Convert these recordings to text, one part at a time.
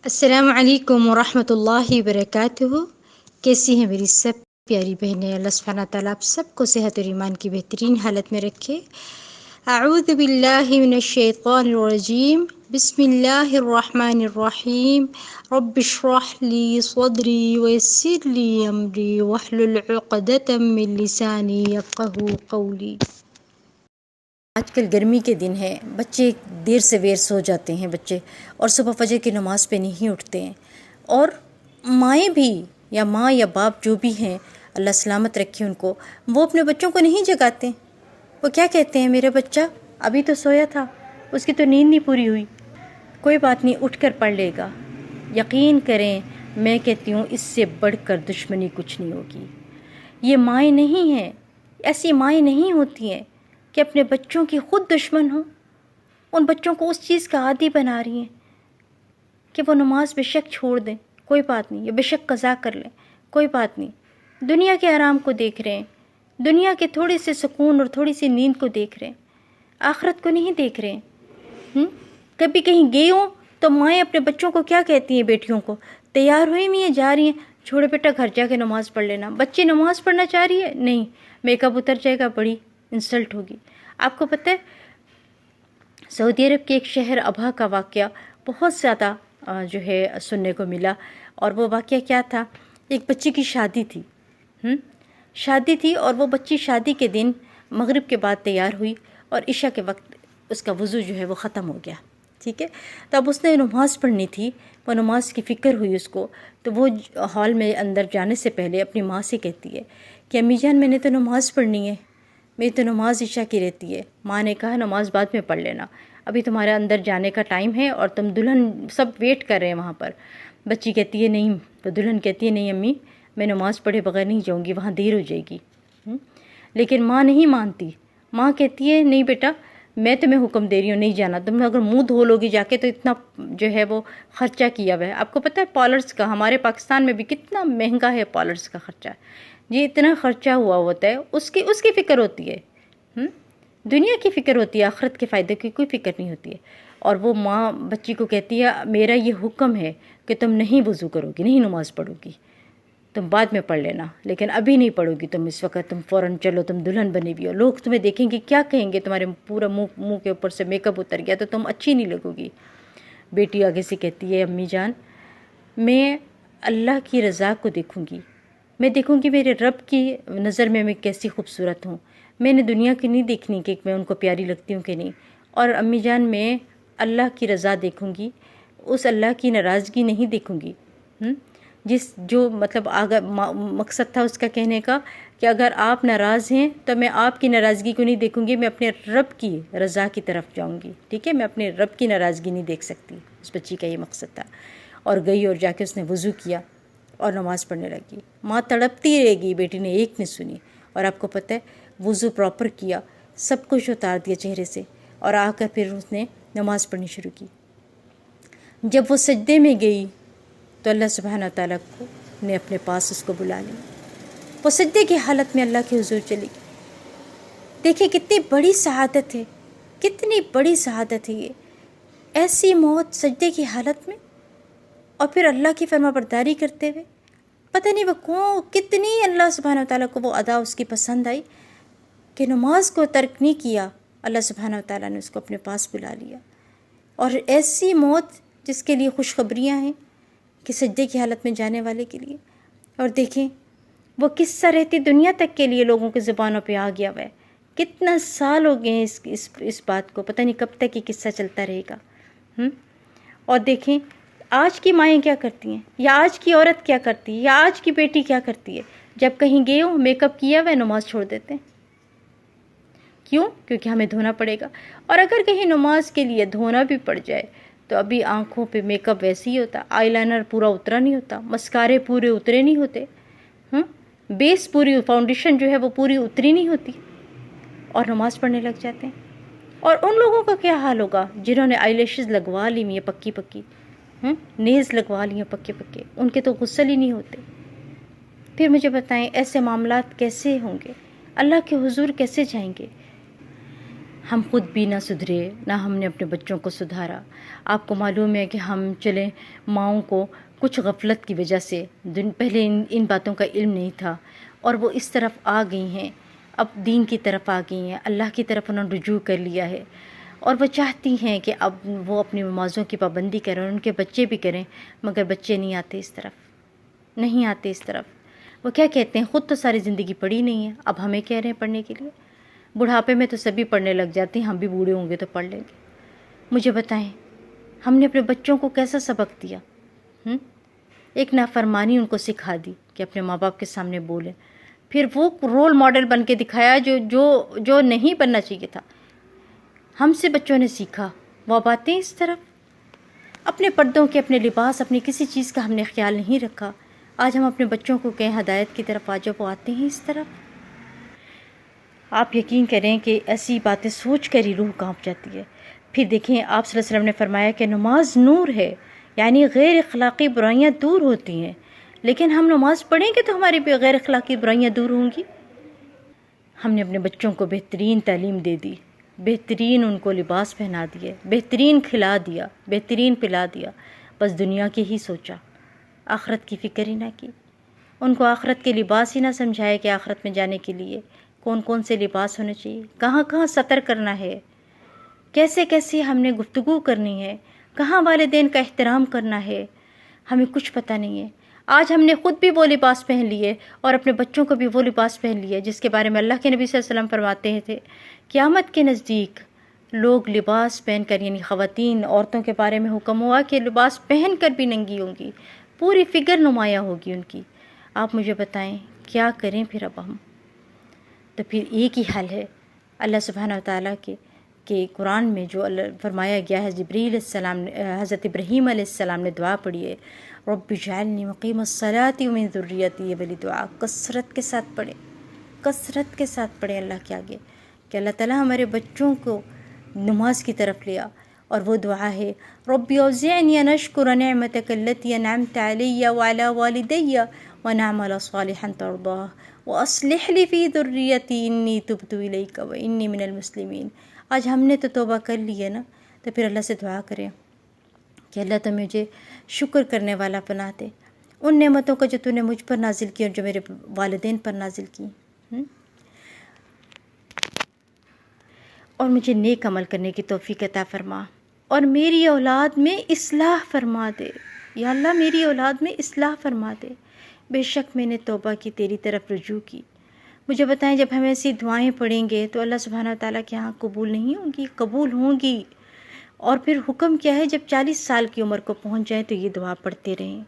السلام علیکم ورحمۃ اللہ وبرکاتہ۔ کیسی ہیں میری سب پیاری بہنیں؟ اللہ سبحانہ تعالیٰ آپ سب کو صحت اور ایمان کی بہترین حالت میں رکھے۔ اعوذ باللہ من الشیطان الرجیم، بسم اللہ الرحمن الرحیم۔ رب اشرح لی صدری ویسر لی امری واحلل عقدۃ من لسانی یفقہوا قولی۔ آج کل گرمی کے دن ہے، بچے دیر سے ویر سو جاتے ہیں اور صبح فجر کی نماز پہ نہیں اٹھتے ہیں، اور مائیں بھی یا ماں یا باپ جو بھی ہیں، اللہ سلامت رکھے ان کو، وہ اپنے بچوں کو نہیں جگاتے۔ وہ کیا کہتے ہیں، میرا بچہ ابھی تو سویا تھا، اس کی تو نیند نہیں پوری ہوئی، کوئی بات نہیں، اٹھ کر پڑھ لے گا۔ یقین کریں، میں کہتی ہوں اس سے بڑھ کر دشمنی کچھ نہیں ہوگی۔ یہ مائیں نہیں ہیں، ایسی مائیں نہیں ہوتی ہیں کہ اپنے بچوں کی خود دشمن ہوں، ان بچوں کو اس چیز کا عادی بنا رہی ہیں کہ وہ نماز بے شک چھوڑ دیں، کوئی بات نہیں، یا بے شک قضا کر لیں، کوئی بات نہیں۔ دنیا کے آرام کو دیکھ رہے ہیں، دنیا کے تھوڑے سے سکون اور تھوڑی سی نیند کو دیکھ رہے ہیں، آخرت کو نہیں دیکھ رہے ہیں۔ کبھی کہیں گئے ہوں تو مائیں اپنے بچوں کو کیا کہتی ہیں، بیٹیوں کو، تیار ہوئی ہوئی ہیں، جا رہی ہیں، چھوڑے بیٹا گھر جا کے نماز پڑھ لینا۔ بچی نماز پڑھنا چاہ رہی ہے، نہیں، میک اپ اتر جائے گا، بڑی انسلٹ ہوگی۔ آپ کو پتہ ہے سعودی عرب کے ایک شہر ابہا کا واقعہ بہت زیادہ جو ہے سننے کو ملا، اور وہ واقعہ کیا تھا؟ ایک بچی کی شادی تھی اور وہ بچی شادی کے دن مغرب کے بعد تیار ہوئی اور عشاء کے وقت اس کا وضو جو ہے وہ ختم ہو گیا، ٹھیک ہے؟ تو اب اس نے نماز پڑھنی تھی، وہ نماز کی فکر ہوئی اس کو، تو وہ ہال میں اندر جانے سے پہلے اپنی ماں سے کہتی ہے کہ امی جان میں نے تو نماز پڑھنی ہے، میری تو نماز عشاء کی رہتی ہے۔ ماں نے کہا نماز بعد میں پڑھ لینا، ابھی تمہارے اندر جانے کا ٹائم ہے اور تم دلہن سب ویٹ کر رہے ہیں وہاں پر۔ بچی کہتی ہے نہیں، تو دلہن کہتی ہے نہیں امی، میں نماز پڑھے بغیر نہیں جاؤں گی، وہاں دیر ہو جائے گی۔ لیکن ماں نہیں مانتی، ماں کہتی ہے نہیں بیٹا، میں تمہیں حکم دے رہی ہوں نہیں جانا، تم اگر منہ دھو لو گی جا کے تو اتنا جو ہے وہ خرچہ کیا ہوا ہے۔ آپ کو پتہ ہے پارلرس کا ہمارے پاکستان میں بھی کتنا مہنگا ہے پارلرس کا خرچہ، یہ اتنا خرچہ ہوا ہوتا ہے، اس کی فکر ہوتی ہے، دنیا کی فکر ہوتی ہے، آخرت کے فائدے کی کوئی فکر نہیں ہوتی ہے۔ اور وہ ماں بچی کو کہتی ہے میرا یہ حکم ہے کہ تم نہیں وضو کرو گی، نہیں نماز پڑھو گی، تم بعد میں پڑھ لینا، لیکن ابھی نہیں پڑھو گی تم اس وقت، تم فوراً چلو، تم دلہن بنی ہوئی ہو، لوگ تمہیں دیکھیں گے، کیا کہیں گے، تمہارے پورا منہ کے اوپر سے میک اپ اتر گیا تو تم اچھی نہیں لگو گی۔ بیٹی آگے سے کہتی ہے امی جان میں اللہ کی رضا کو دیکھوں گی، میں دیکھوں گی میرے رب کی نظر میں کیسی خوبصورت ہوں، میں نے دنیا کی نہیں دیکھنی کہ میں ان کو پیاری لگتی ہوں کہ نہیں، اور امی جان میں اللہ کی رضا دیکھوں گی، اس اللہ کی ناراضگی نہیں دیکھوں گی۔ جو مطلب مقصد تھا اس کا کہنے کا کہ اگر آپ ناراض ہیں تو میں آپ کی ناراضگی کو نہیں دیکھوں گی، میں اپنے رب کی رضا کی طرف جاؤں گی، ٹھیک ہے، میں اپنے رب کی ناراضگی نہیں دیکھ سکتی۔ اس بچی کا یہ مقصد تھا، اور گئی اور جا کے اس نے وضو کیا اور نماز پڑھنے لگی۔ ماں تڑپتی رہ گئی، بیٹی نے ایک نہیں سنی، اور آپ کو پتہ ہے وضو پراپر کیا، سب کچھ اتار دیا چہرے سے، اور آ کر پھر اس نے نماز پڑھنی شروع کی۔ جب وہ سجدے میں گئی تو اللہ سبحانہ تعالیٰ نے اپنے پاس اس کو بلا لیا، وہ سجدے کی حالت میں اللہ کے حضور چلی گئی۔ دیکھیں کتنی بڑی سعادت ہے، کتنی بڑی سعادت ہے یہ، ایسی موت سجدے کی حالت میں، اور پھر اللہ کی فرما برداری کرتے ہوئے۔ پتہ نہیں وہ کتنی اللہ سبحانہ تعالیٰ کو وہ ادا اس کی پسند آئی کہ نماز کو ترک نہیں کیا، اللہ سبحانہ تعالیٰ نے اس کو اپنے پاس بلا لیا۔ اور ایسی موت جس کے لیے خوشخبریاں ہیں کہ سجدے کی حالت میں جانے والے کے لیے، اور دیکھیں وہ قصہ رہتی دنیا تک کے لیے لوگوں کی زبانوں پہ آ گیا ہوا ہے، کتنا سال ہو گئے ہیں اس بات کو، پتہ نہیں کب تک یہ قصہ چلتا رہے گا۔ اور دیکھیں آج کی مائیں کیا کرتی ہیں، یا آج کی عورت کیا کرتی ہے، یا آج کی بیٹی کیا کرتی ہے، جب کہیں گئے ہو میک اپ کیا ہوا نماز چھوڑ دیتے ہیں۔ کیوں؟ کیونکہ ہمیں دھونا پڑے گا، اور اگر کہیں نماز کے لیے دھونا بھی پڑ جائے تو ابھی آنکھوں پہ میک اپ ویسے ہی ہوتا، آئی لائنر پورا اترا نہیں ہوتا، مسکارے پورے اترے نہیں ہوتے، بیس پوری فاؤنڈیشن جو ہے وہ پوری اتری نہیں ہوتی، اور نماز پڑھنے لگ جاتے ہیں۔ اور ان لوگوں کا کیا حال ہوگا جنہوں نے آئی لیشز لگوا لی ہیں پکی پکی، نیز لگوا لی ہیں پکے پکے، ان کے تو غسل ہی نہیں ہوتے۔ پھر مجھے بتائیں ایسے معاملات کیسے ہوں گے، اللہ کے حضور کیسے جائیں گے؟ ہم خود بھی نہ سدھرے، نہ ہم نے اپنے بچوں کو سدھارا۔ آپ کو معلوم ہے کہ ہم چلیں ماؤں کو کچھ غفلت کی وجہ سے پہلے ان باتوں کا علم نہیں تھا، اور وہ اس طرف آ گئی ہیں، اب دین کی طرف آ گئی ہیں، اللہ کی طرف انہوں نے رجوع کر لیا ہے، اور وہ چاہتی ہیں کہ اب وہ اپنی نمازوں کی پابندی کریں، ان کے بچے بھی کریں، مگر بچے نہیں آتے اس طرف، نہیں آتے اس طرف۔ وہ کیا کہتے ہیں، خود تو ساری زندگی پڑھی نہیں ہے، اب ہمیں کہہ رہے ہیں پڑھنے کے لیے۔ بڑھاپے میں تو سبھی پڑھنے لگ جاتے ہیں، ہم بھی بوڑھے ہوں گے تو پڑھ لیں گے۔ مجھے بتائیں ہم نے اپنے بچوں کو کیسا سبق دیا؟ ایک نافرمانی ان کو سکھا دی کہ اپنے ماں باپ کے سامنے بولیں، پھر وہ رول ماڈل بن کے دکھایا جو نہیں بننا چاہیے تھا۔ ہم سے بچوں نے سیکھا، وہ باتیں اس طرف اپنے پردوں کے، اپنے لباس، اپنی کسی چیز کا ہم نے خیال نہیں رکھا۔ آج ہم اپنے بچوں کو کہیں ہدایت کی طرف، آج وہ آتے ہیں اس طرف۔ آپ یقین کریں کہ ایسی باتیں سوچ کر ہی روح کانپ جاتی ہے۔ پھر دیکھیں آپ صلی اللہ علیہ وسلم نے فرمایا کہ نماز نور ہے، یعنی غیر اخلاقی برائیاں دور ہوتی ہیں، لیکن ہم نماز پڑھیں گے تو ہماری غیر اخلاقی برائیاں دور ہوں گی۔ ہم نے اپنے بچوں کو بہترین تعلیم دے دی، بہترین ان کو لباس پہنا دیے، بہترین کھلا دیا، بہترین پلا دیا، بس دنیا کی ہی سوچا، آخرت کی فکر ہی نہ کی۔ ان کو آخرت کے لباس ہی نہ سمجھائے کہ آخرت میں جانے کے لیے کون کون سے لباس ہونے چاہیے، کہاں کہاں سطر کرنا ہے، کیسے کیسے ہم نے گفتگو کرنی ہے، کہاں والدین کا احترام کرنا ہے، ہمیں کچھ پتہ نہیں ہے۔ آج ہم نے خود بھی وہ لباس پہن لیے اور اپنے بچوں کو بھی وہ لباس پہن لیے جس کے بارے میں اللہ کے نبی صلی اللہ علیہ وسلم فرماتے تھے، قیامت کے نزدیک لوگ لباس پہن کر، یعنی خواتین عورتوں کے بارے میں حکم ہوا کہ لباس پہن کر بھی ننگی ہوں گی، پوری فگر نمایاں ہوگی ان کی۔ آپ مجھے بتائیں کیا کریں پھر اب ہم؟ تو پھر ایک ہی حل ہے اللہ سبحانہ وتعالیٰ کہ قرآن میں جو فرمایا گیا ہے، جبریل علیہ السلام، حضرت ابراہیم علیہ السلام نے دعا پڑھی ہے، رب اجعلنی مقیم الصلاۃ ومن ذریتی، یہ والی دعا کثرت کے ساتھ پڑھیں، کثرت کے ساتھ پڑھیں اللہ کے آگے کہ اللہ تعالیٰ ہمارے بچوں کو نماز کی طرف لیا۔ اور وہ دعا ہے، رب اوزعنی ان اشکر نعمتک التی انعمت علی وعلی والدی وان اعمل صالحا ترضاہ واصلح لی فی ذریتی انی تبت الیک وانی من المسلمین۔ آج ہم نے تو توبہ کر لی ہے نا، تو پھر اللہ سے دعا کریں کہ اللہ تو مجھے شکر کرنے والا بنا دے ان نعمتوں کا جو تو نے مجھ پر نازل کی اور جو میرے والدین پر نازل کی، اور مجھے نیک عمل کرنے کی توفیق عطا فرما، اور میری اولاد میں اصلاح فرما دے، یا اللہ میری اولاد میں اصلاح فرما دے، بے شک میں نے توبہ کی، تیری طرف رجوع کی۔ مجھے بتائیں جب ہم ایسی دعائیں پڑھیں گے تو اللہ سبحانہ وتعالیٰ کے ہاں قبول نہیں ہوں گی؟ قبول ہوں گی۔ اور پھر حکم کیا ہے، جب 40 سال کی عمر کو پہنچ جائیں تو یہ دعا پڑھتے رہیں۔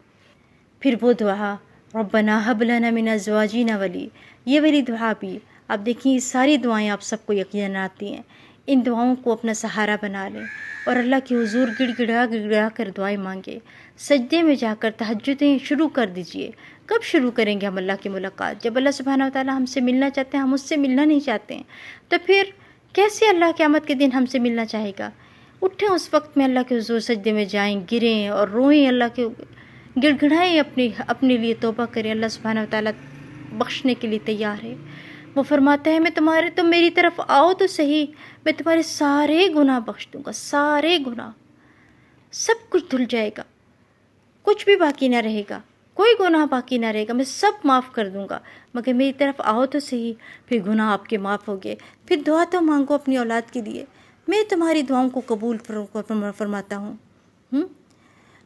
پھر وہ دعا ربنا هب لنا من ازواجنا ولی، یہ والی دعا بھی آپ دیکھیں، یہ ساری دعائیں آپ سب کو یقیناً آتی ہیں، ان دعاؤں کو اپنا سہارا بنا لیں اور اللہ کے حضور گڑ گڑا کر دعائیں مانگیں، سجدے میں جا کر تہجدیں شروع کر دیجئے۔ کب شروع کریں گے ہم اللہ کی ملاقات؟ جب اللہ سبحانہ وتعالیٰ ہم سے ملنا چاہتے ہیں، ہم اس سے ملنا نہیں چاہتے ہیں، تو پھر کیسے اللہ قیامت کے دن ہم سے ملنا چاہے گا؟ اٹھیں اس وقت میں اللہ کے حضور سجدے میں جائیں، گریں اور روئیں، اللہ کے گڑ گڑائیں، اپنے لیے توبہ کریں۔ اللہ سبحانہ وتعالیٰ بخشنے کے لیے تیار ہے۔ وہ فرماتا ہے تم میری طرف آؤ تو صحیح، میں تمہارے سارے گناہ بخش دوں گا، سارے گناہ، سب کچھ دھل جائے گا، کچھ بھی باقی نہ رہے گا، کوئی گناہ باقی نہ رہے گا، میں سب معاف کر دوں گا، مگر میری طرف آؤ تو صحیح۔ پھر گناہ آپ کے معاف ہو گئے، پھر دعا تو مانگو اپنی اولاد کے لیے، میں تمہاری دعاؤں کو قبول فرماتا ہوں۔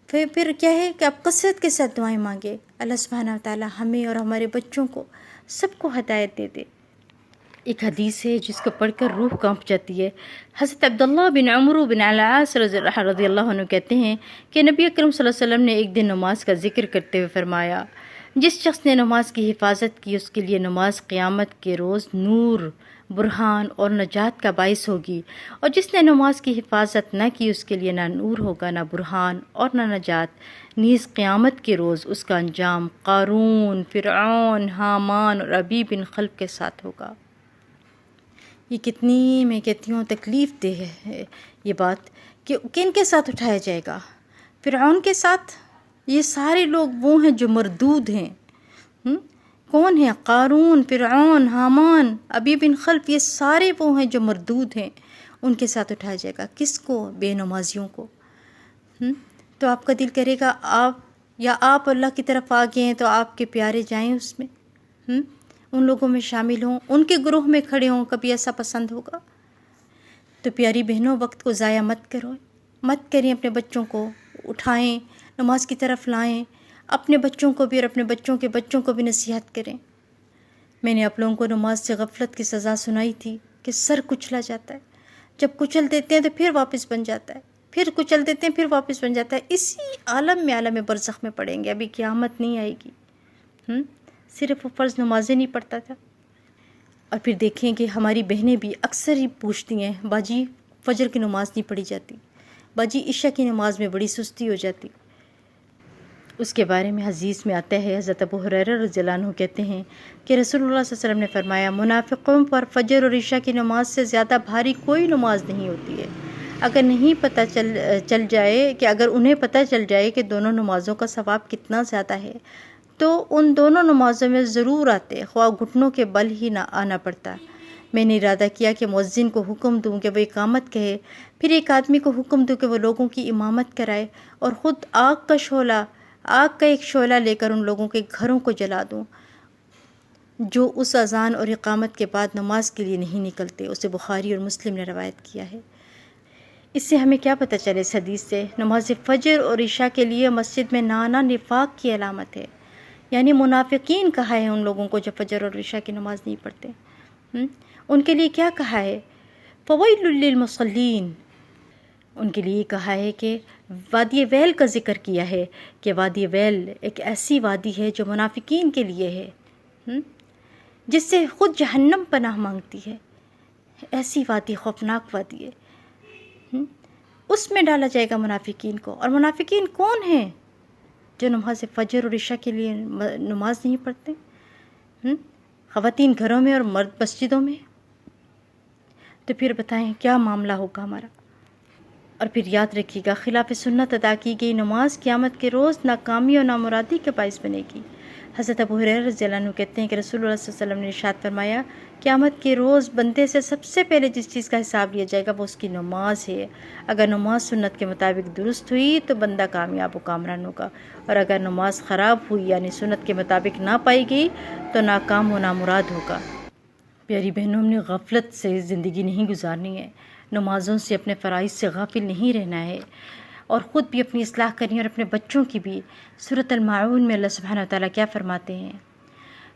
پھر کیا ہے کہ آپ کثرت کے ساتھ دعائیں مانگے، اللہ سبحانہ وتعالیٰ ہمیں اور ہمارے بچوں کو سب کو ہدایت دے دے۔ ایک حدیث ہے جس کو پڑھ کر روح کانپ جاتی ہے۔ حضرت عبداللہ بن عمرو بن العاص رضی اللہ عنہ کہتے ہیں کہ نبی اکرم صلی اللہ علیہ وسلم نے ایک دن نماز کا ذکر کرتے ہوئے فرمایا، جس شخص نے نماز کی حفاظت کی اس کے لیے نماز قیامت کے روز نور، برہان اور نجات کا باعث ہوگی، اور جس نے نماز کی حفاظت نہ کی اس کے لیے نہ نور ہوگا، نہ برہان اور نہ نجات، نیز قیامت کے روز اس کا انجام قارون، فرعون، حامان اور ابی بن خلف کے ساتھ ہوگا۔ یہ کتنی، میں کہتی ہوں، تکلیف دہ ہے یہ بات کہ کن کے ساتھ اٹھایا جائے گا؟ فرعون کے ساتھ؟ یہ سارے لوگ وہ ہیں جو مردود ہیں۔ کون ہیں؟ قارون، فرعون، حامان، ابی بن خلف، یہ سارے وہ ہیں جو مردود ہیں، ان کے ساتھ اٹھایا جائے گا. کس کو؟ بے نمازیوں کو. تو آپ کا دل کرے گا آپ اللہ کی طرف آ گئے ہیں تو آپ کے پیارے جائیں اس میں، ان لوگوں میں شامل ہوں، ان کے گروہ میں کھڑے ہوں. کبھی ایسا پسند ہوگا؟ تو پیاری بہنوں، وقت کو ضائع مت کریں. اپنے بچوں کو اٹھائیں، نماز کی طرف لائیں. اپنے بچوں کو بھی اور اپنے بچوں کے بچوں کو بھی نصیحت کریں. میں نے آپ لوگوں کو نماز سے غفلت کی سزا سنائی تھی کہ سر کچلا جاتا ہے. جب کچل دیتے ہیں تو پھر واپس بن جاتا ہے، پھر کچل دیتے ہیں پھر واپس بن جاتا ہے. اسی عالم برزخ میں پڑیں گے. ابھی قیامت نہیں آئے گی. صرف وہ فرض نمازیں نہیں پڑھتا تھا. اور پھر دیکھیں کہ ہماری بہنیں بھی اکثر ہی پوچھتی ہیں، باجی فجر کی نماز نہیں پڑھی جاتی، باجی عشاء کی نماز میں بڑی سستی ہو جاتی. اس کے بارے میں حدیث میں آتا ہے، حضرت ابو ہریرہ رضی اللہ عنہ کہتے ہیں کہ رسول اللہ صلی اللہ علیہ وسلم نے فرمایا، منافقوں پر فجر اور عشاء کی نماز سے زیادہ بھاری کوئی نماز نہیں ہوتی ہے. اگر انہیں پتہ چل جائے کہ دونوں نمازوں کا ثواب کتنا زیادہ ہے تو ان دونوں نمازوں میں ضرور آتے، خواہ گھٹنوں کے بل ہی نہ آنا پڑتا. میں نے ارادہ کیا کہ مؤذن کو حکم دوں کہ وہ اقامت کہے، پھر ایک آدمی کو حکم دوں کہ وہ لوگوں کی امامت کرائے، اور خود آگ کا ایک شعلہ لے کر ان لوگوں کے گھروں کو جلا دوں جو اس اذان اور اقامت کے بعد نماز کے لیے نہیں نکلتے. اسے بخاری اور مسلم نے روایت کیا ہے. اس سے ہمیں کیا پتہ چلے؟ اس حدیث سے نماز فجر اور عشاء کے لیے مسجد میں نہ آنا نفاق کی علامت ہے. یعنی منافقین کہا ہے ان لوگوں کو جو فجر اور عشاء کی نماز نہیں پڑھتے. ان کے لیے کیا کہا ہے؟ فویل للمصلین. ان کے لیے کہا ہے کہ وادی ویل کا ذکر کیا ہے کہ وادی ویل ایک ایسی وادی ہے جو منافقین کے لیے ہے، جس سے خود جہنم پناہ مانگتی ہے. ایسی وادی، خوفناک وادی ہے. اس میں ڈالا جائے گا منافقین کو. اور منافقین کون ہیں؟ جو نماز فجر اور عشاء کے لیے نماز نہیں پڑھتے. خواتین گھروں میں اور مرد مسجدوں میں. تو پھر بتائیں کیا معاملہ ہوگا ہمارا؟ اور پھر یاد رکھیے گا، خلاف سنت ادا کی گئی نماز قیامت کے روز ناکامی اور نامرادی کے باعث بنے گی. حضرت ابو ہریرہ رضی اللہ عنہ کہتے ہیں کہ رسول اللہ صلی اللہ علیہ وسلم نے ارشاد فرمایا، قیامت کے روز بندے سے سب سے پہلے جس چیز کا حساب لیا جائے گا وہ اس کی نماز ہے. اگر نماز سنت کے مطابق درست ہوئی تو بندہ کامیاب و کامران ہوگا، اور اگر نماز خراب ہوئی یعنی سنت کے مطابق نہ پائی گئی تو ناکام و نامراد ہوگا. پیاری بہنوں، ہم نے غفلت سے زندگی نہیں گزارنی ہے. نمازوں سے، اپنے فرائض سے غافل نہیں رہنا ہے، اور خود بھی اپنی اصلاح کرنی ہے اور اپنے بچوں کی بھی. سورۃ الماعون میں اللہ سبحانہ وتعالیٰ کیا فرماتے ہیں؟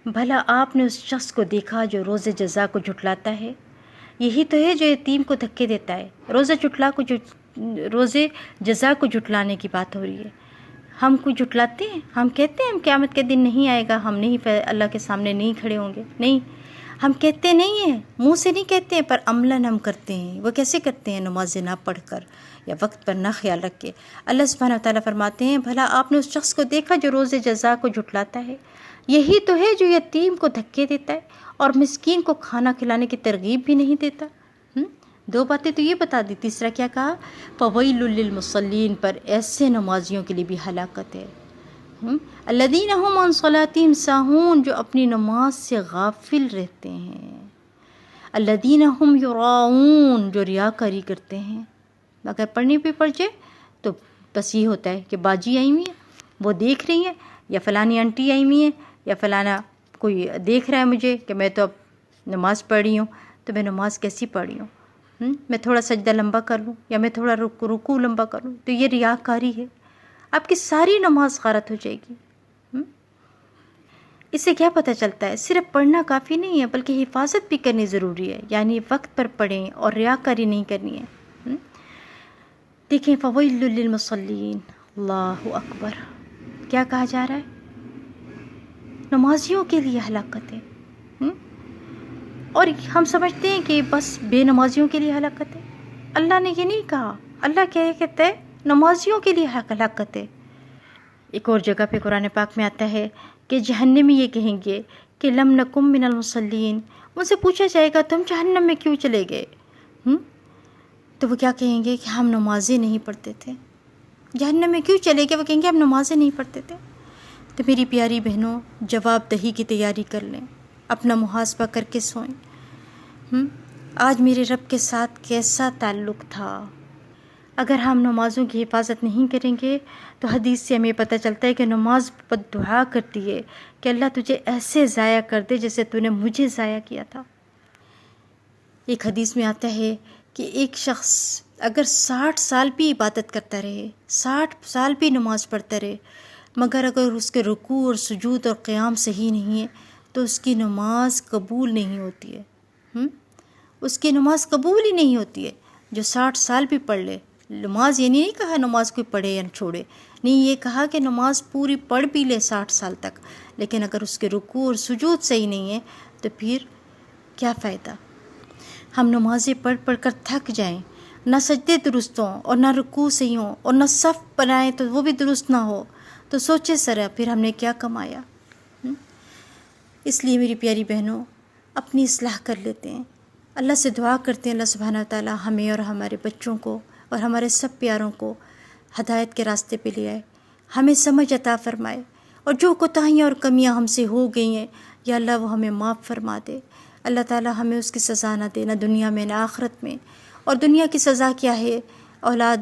بھلا آپ نے اس شخص کو دیکھا جو روز جزا کو جھٹلاتا ہے؟ یہی تو ہے جو یتیم کو دھکے دیتا ہے. روز جزا کو جھٹلانے کی بات ہو رہی ہے. ہم کو جھٹلاتے ہیں، ہم کہتے ہیں ہم قیامت کے دن نہیں آئے گا، ہم نہیں اللہ کے سامنے نہیں کھڑے ہوں گے. نہیں، ہم کہتے نہیں ہیں، منہ سے نہیں کہتے ہیں، پر عملاً ہم کرتے ہیں. وہ کیسے کرتے ہیں؟ نمازیں نہ پڑھ کر یا وقت پر نہ خیال رکھ کے. اللہ سبحانہ وتعالیٰ فرماتے ہیں، بھلا آپ نے اس شخص کو دیکھا جو روز جزا کو جھٹلاتا ہے؟ یہی تو ہے جو یتیم کو دھکے دیتا ہے اور مسکین کو کھانا کھلانے کی ترغیب بھی نہیں دیتا. دو باتیں تو یہ بتا دی. تیسرا کیا کہا؟ فویل للمصلین. پر ایسے نمازیوں کے لیے بھی ہلاکت ہے. الذین هم عن صلاتهم ساہون. جو اپنی نماز سے غافل رہتے ہیں. الذین هم یراؤون. جو ریاکاری کرتے ہیں. اگر پڑھنی بھی پڑ جائے تو بس یہ ہوتا ہے کہ باجی آئی ہوئی ہے، وہ دیکھ رہی ہیں، یا فلانی آنٹی آئی ہوئی ہے، یا فلانا کوئی دیکھ رہا ہے مجھے کہ میں تو اب نماز پڑھ رہی ہوں، تو میں نماز کیسی پڑھ رہی ہوں؟ میں تھوڑا سجدہ لمبا کر لوں یا میں تھوڑا رکوع لمبا کر لوں، تو یہ ریاکاری ہے. آپ کی ساری نماز غارت ہو جائے گی. اس سے کیا پتہ چلتا ہے؟ صرف پڑھنا کافی نہیں ہے بلکہ حفاظت بھی کرنی ضروری ہے. یعنی وقت پر پڑھیں اور ریاکاری نہیں کرنی ہے. دیکھیں، فویل للمصلین. اللہ اکبر. کیا کہا جا رہا ہے؟ نمازیوں کے لیے ہلاکت ہے. اور ہم سمجھتے ہیں کہ بس بے نمازیوں کے لیے ہلاکت ہے. اللہ نے یہ نہیں کہا. اللہ کیا کہتا ہے؟ نمازیوں کے لیے ہلاکت ہے. ایک اور جگہ پہ قرآن پاک میں آتا ہے کہ جہنمی یہ کہیں گے کہ لم نکم من المصلین. ان سے پوچھا جائے گا تم جہنم میں کیوں چلے گئے؟ تو وہ کیا کہیں گے کہ ہم نمازیں نہیں پڑھتے تھے. جہنم میں کیوں چلے گئے؟ وہ کہیں گے ہم نمازیں نہیں پڑھتے تھے. تو میری پیاری بہنوں، جواب دہی کی تیاری کر لیں، اپنا محاسبہ کر کے سوئیں. آج میرے رب کے ساتھ کیسا تعلق تھا۔ اگر ہم نمازوں کی حفاظت نہیں کریں گے تو حدیث سے ہمیں پتہ چلتا ہے کہ نماز بد دعا کرتی ہے کہ اللہ تجھے ایسے ضائع کر دے جیسے تو نے مجھے ضائع کیا تھا۔ ایک حدیث میں آتا ہے کہ ایک شخص اگر 60 سال بھی عبادت کرتا رہے، 60 سال بھی نماز پڑھتا رہے، مگر اگر اس کے رکوع اور سجود اور قیام صحیح نہیں ہے تو اس کی نماز قبول نہیں ہوتی ہے۔ اس کی نماز قبول ہی نہیں ہوتی ہے۔ جو 60 سال بھی پڑھ لے، نماز یہ نہیں کہا نماز کوئی پڑھے یا چھوڑے، نہیں، یہ کہا کہ نماز پوری پڑھ بھی لے 60 سال تک، لیکن اگر اس کے رکوع اور سجود صحیح نہیں ہے تو پھر کیا فائدہ؟ ہم نمازیں پڑھ پڑھ کر تھک جائیں، نہ سجدے درست ہوں اور نہ رکوع صحیح ہوں اور نہ صف بنائیں تو وہ بھی درست نہ ہو، تو سوچے ذرا پھر ہم نے کیا کمایا؟ اس لیے میری پیاری بہنوں، اپنی اصلاح کر لیتے ہیں، اللہ سے دعا کرتے ہیں اللہ سبحانہ و تعالیٰ ہمیں اور ہمارے بچوں کو اور ہمارے سب پیاروں کو ہدایت کے راستے پہ لے آئے، ہمیں سمجھ عطا فرمائے، اور جو کوتاہیاں اور کمیاں ہم سے ہو گئی ہیں یا اللہ وہ ہمیں معاف فرما دے۔ اللہ تعالیٰ ہمیں اس کی سزا نہ دے، نہ دنیا میں نہ آخرت میں۔ اور دنیا کی سزا کیا ہے؟ اولاد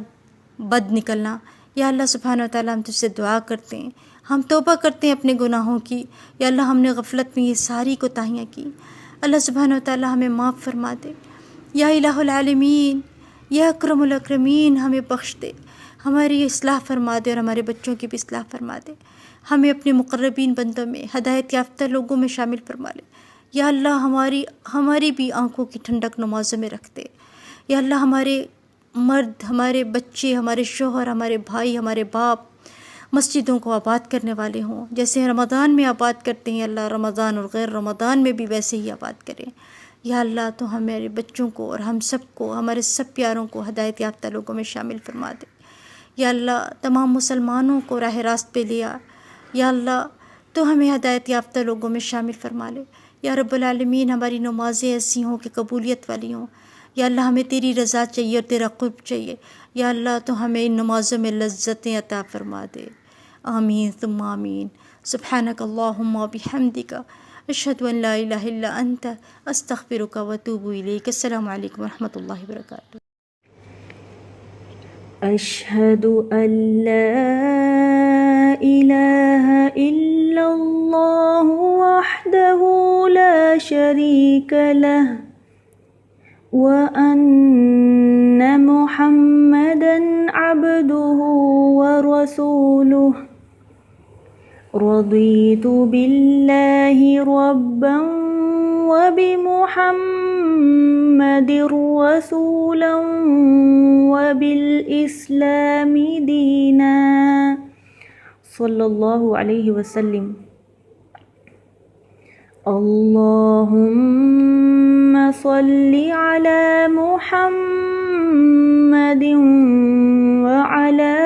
بد نکلنا۔ یا اللہ سبحانہ و تعالیٰ ہم تجھ سے دعا کرتے ہیں، ہم توبہ کرتے ہیں اپنے گناہوں کی، یا اللہ ہم نے غفلت میں یہ ساری کوتاہیاں کی، اللہ سبحانہ و تعالیٰ ہمیں معاف فرما دے۔ یا الہ العالمین، یا اکرم الاکرمین، ہمیں بخش دے، ہماری اصلاح فرما دے اور ہمارے بچوں کی بھی اصلاح فرما دے، ہمیں اپنے مقربین بندوں میں، ہدایت یافتہ لوگوں میں شامل فرما لے۔ یا اللہ ہماری بھی آنکھوں کی ٹھنڈک نمازوں میں رکھ دے۔ یا اللہ ہمارے مرد، ہمارے بچے، ہمارے شوہر، ہمارے بھائی، ہمارے باپ مسجدوں کو آباد کرنے والے ہوں، جیسے رمضان میں آباد کرتے ہیں، اللہ رمضان اور غیر رمضان میں بھی ویسے ہی آباد کریں۔ یا اللہ تو ہمارے بچوں کو اور ہم سب کو، ہمارے سب پیاروں کو ہدایت یافتہ لوگوں میں شامل فرما دے۔ یا اللہ تمام مسلمانوں کو راہ راست پہ لیا۔ یا اللہ تو ہمیں ہدایت یافتہ لوگوں میں شامل فرما لے۔ یا رب العالمین ہماری نمازیں ایسی ہوں کہ قبولیت والی ہوں۔ یا اللہ ہمیں تیری رضا چاہیے اور تیرا قرب چاہیے۔ یا اللہ تو ہمیں ان نمازوں میں لذتیں عطا فرما دے۔ آمین ثم آمین۔ سبحانک اللہم و بحمدک، اشہد ان لا الہ الا انت، استغفرک و اتوب الیک۔ السلام علیکم ورحمۃ اللہ وبرکاتہ۔ أشهد أن لا إله إلا الله وحده لا شريك له وأن محمدًا عبده ورسوله رضيت بالله ربًا وبمحمد رسولا وبالإسلام دينا صلى الله عليه وسلم۔ اللهم صل على محمد وعلى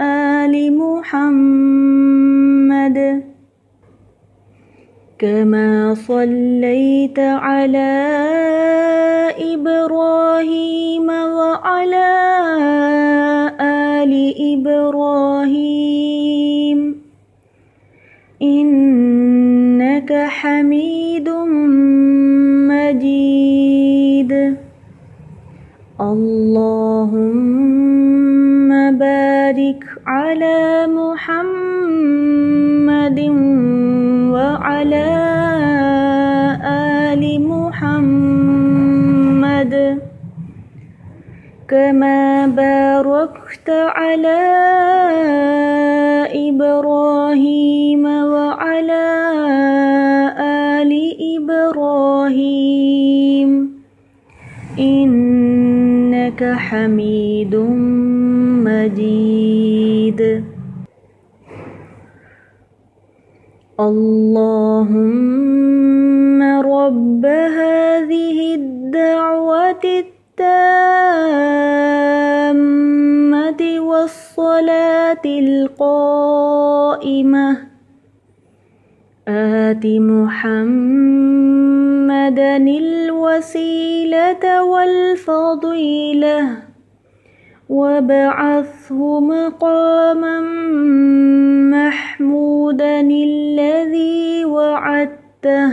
آل محمد كما صليت على إبراهيم وعلى آل إبراهيم إنك حميد مجيد۔ اللهم بارك على محمد وعلى آل محمد كما باركت على إبراهيم وعلى آل إبراهيم إنك حميد مجيد۔ اللهم رب هذه الدعوة التامة والصلاة القائمة آت محمدا الوسيلة والفضيلة وابعثه مقاما محمودا الذي وعدته